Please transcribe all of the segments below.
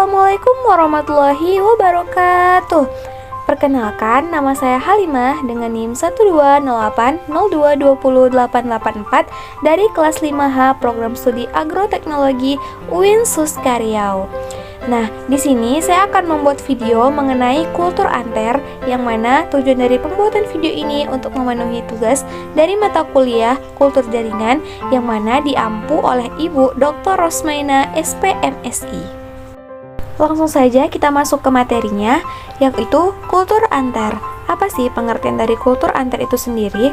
Assalamualaikum warahmatullahi wabarakatuh. Perkenalkan, nama saya Halimah dengan NIM 12080220884 dari kelas 5H Program Studi Agroteknologi UIN Suska Riau. Nah, di sini saya akan membuat video mengenai kultur anter, yang mana tujuan dari pembuatan video ini untuk memenuhi tugas dari mata kuliah kultur jaringan yang mana diampu oleh Ibu Dr. Rosmaina SPMSI. Langsung saja kita masuk ke materinya, yaitu kultur anter. Apa sih pengertian dari kultur anter itu sendiri?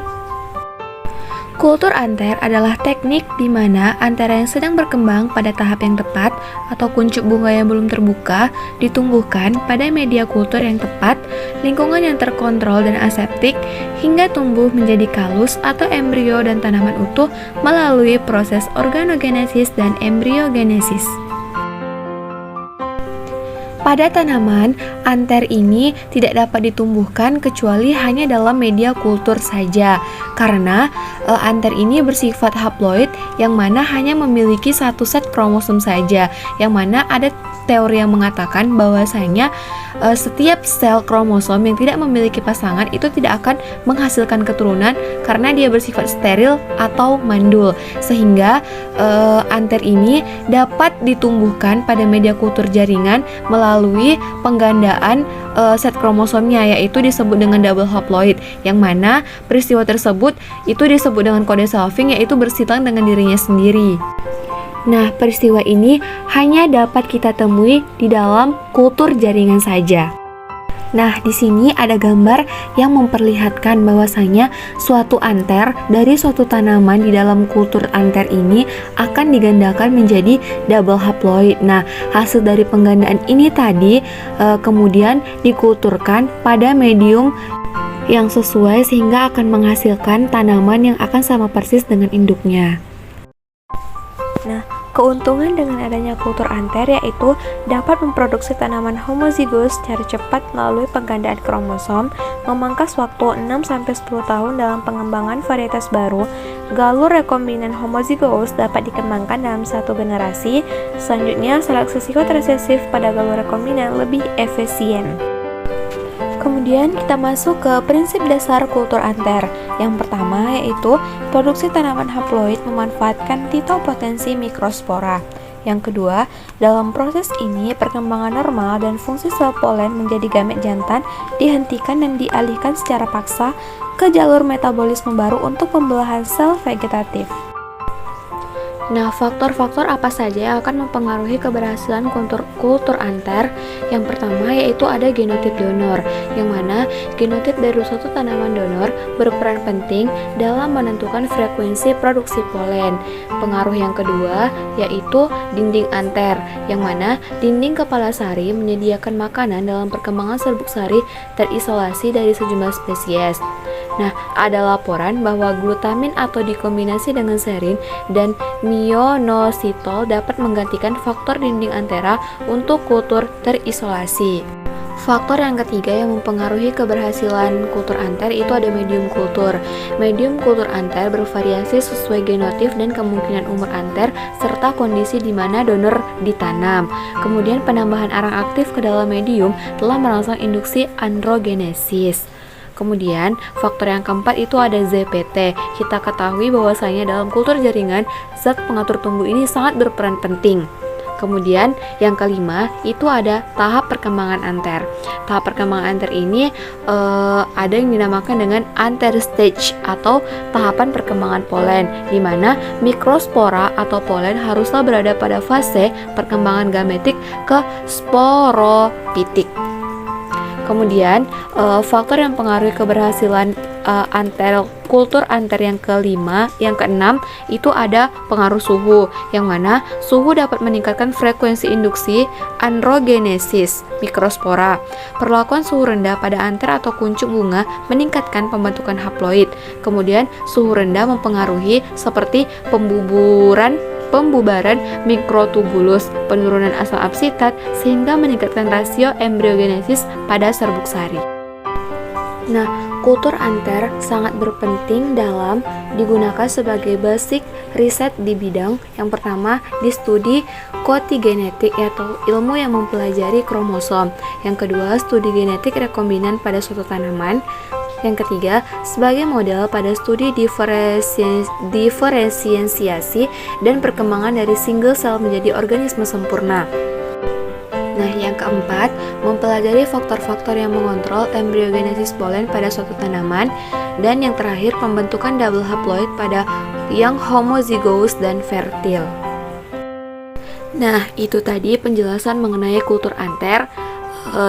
Kultur anter adalah teknik di mana antera yang sedang berkembang pada tahap yang tepat atau kuncup bunga yang belum terbuka ditumbuhkan pada media kultur yang tepat, lingkungan yang terkontrol dan aseptik, hingga tumbuh menjadi kalus atau embrio dan tanaman utuh melalui proses organogenesis dan embriogenesis. Pada tanaman, anter ini tidak dapat ditumbuhkan kecuali hanya dalam media kultur saja, karena anter ini bersifat haploid yang mana hanya memiliki satu set kromosom saja, yang mana ada teori yang mengatakan bahwasanya setiap sel kromosom yang tidak memiliki pasangan itu tidak akan menghasilkan keturunan karena dia bersifat steril atau mandul, sehingga anter ini dapat ditumbuhkan pada media kultur jaringan melalui penggandaan set kromosomnya, yaitu disebut dengan double haploid, yang mana peristiwa tersebut itu disebut dengan kode selfing, yaitu bersilang dengan dirinya sendiri. Nah, peristiwa ini hanya dapat kita temui di dalam kultur jaringan saja. Nah, di sini ada gambar yang memperlihatkan bahwasanya suatu anter dari suatu tanaman di dalam kultur anter ini akan digandakan menjadi double haploid. Nah, hasil dari penggandaan ini tadi kemudian dikulturkan pada medium yang sesuai sehingga akan menghasilkan tanaman yang akan sama persis dengan induknya. Nah, keuntungan dengan adanya kultur anter yaitu dapat memproduksi tanaman homozigous secara cepat melalui penggandaan kromosom, memangkas waktu 6-10 tahun dalam pengembangan varietas baru. Galur rekombinan homozigous dapat dikembangkan dalam satu generasi. Selanjutnya, seleksi psikoresesif pada galur rekombinan lebih efisien. Kemudian kita masuk ke prinsip dasar kultur anter. Yang pertama yaitu produksi tanaman haploid memanfaatkan titopotensi mikrospora. Yang kedua, dalam proses ini perkembangan normal dan fungsi sel polen menjadi gamet jantan dihentikan dan dialihkan secara paksa ke jalur metabolisme baru untuk pembelahan sel vegetatif. Nah, faktor-faktor apa saja yang akan mempengaruhi keberhasilan kultur anter? Yang pertama yaitu ada genotip donor, yang mana genotip dari suatu tanaman donor berperan penting dalam menentukan frekuensi produksi polen. Pengaruh yang kedua yaitu dinding anter, yang mana dinding kepala sari menyediakan makanan dalam perkembangan serbuk sari terisolasi dari sejumlah spesies. Nah, ada laporan bahwa glutamin atau dikombinasi dengan serin dan myoinositol dapat menggantikan faktor dinding antera untuk kultur terisolasi. Faktor yang ketiga yang mempengaruhi keberhasilan kultur anter itu ada medium kultur. Medium kultur anter bervariasi sesuai genotip dan kemungkinan umur anter serta kondisi di mana donor ditanam. Kemudian penambahan arang aktif ke dalam medium telah merangsang induksi androgenesis. Kemudian, faktor yang keempat itu ada ZPT. Kita ketahui bahwasanya dalam kultur jaringan, zat pengatur tumbuh ini sangat berperan penting. Kemudian, yang kelima itu ada tahap perkembangan anter. Tahap perkembangan anter ini ada yang dinamakan dengan anter stage atau tahapan perkembangan polen, di mana mikrospora atau polen haruslah berada pada fase perkembangan gametik ke sporopitik. Kemudian, faktor yang mempengaruhi keberhasilan kultur anter yang kelima, yang keenam itu ada pengaruh suhu, yang mana suhu dapat meningkatkan frekuensi induksi androgenesis mikrospora. Perlakuan suhu rendah pada anter atau kuncup bunga meningkatkan pembentukan haploid. Kemudian, suhu rendah mempengaruhi seperti pembubaran mikrotubulus, penurunan asam absitat, sehingga meningkatkan rasio embriogenesis pada serbuk sari. Nah, kultur anter sangat berpenting dalam digunakan sebagai basic riset di bidang yang pertama di studi kotigenetik atau ilmu yang mempelajari kromosom. Yang kedua, studi genetik rekombinan pada suatu tanaman. Yang ketiga, sebagai model pada studi diferensiasi dan perkembangan dari single cell menjadi organisme sempurna. Nah, yang keempat, mempelajari faktor-faktor yang mengontrol embryogenesis polen pada suatu tanaman. Dan yang terakhir, pembentukan double haploid pada yang homozygous dan fertil. Nah, itu tadi penjelasan mengenai kultur anter.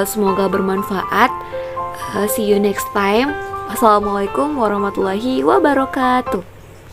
Semoga bermanfaat. See you next time. Wassalamualaikum warahmatullahi wabarakatuh.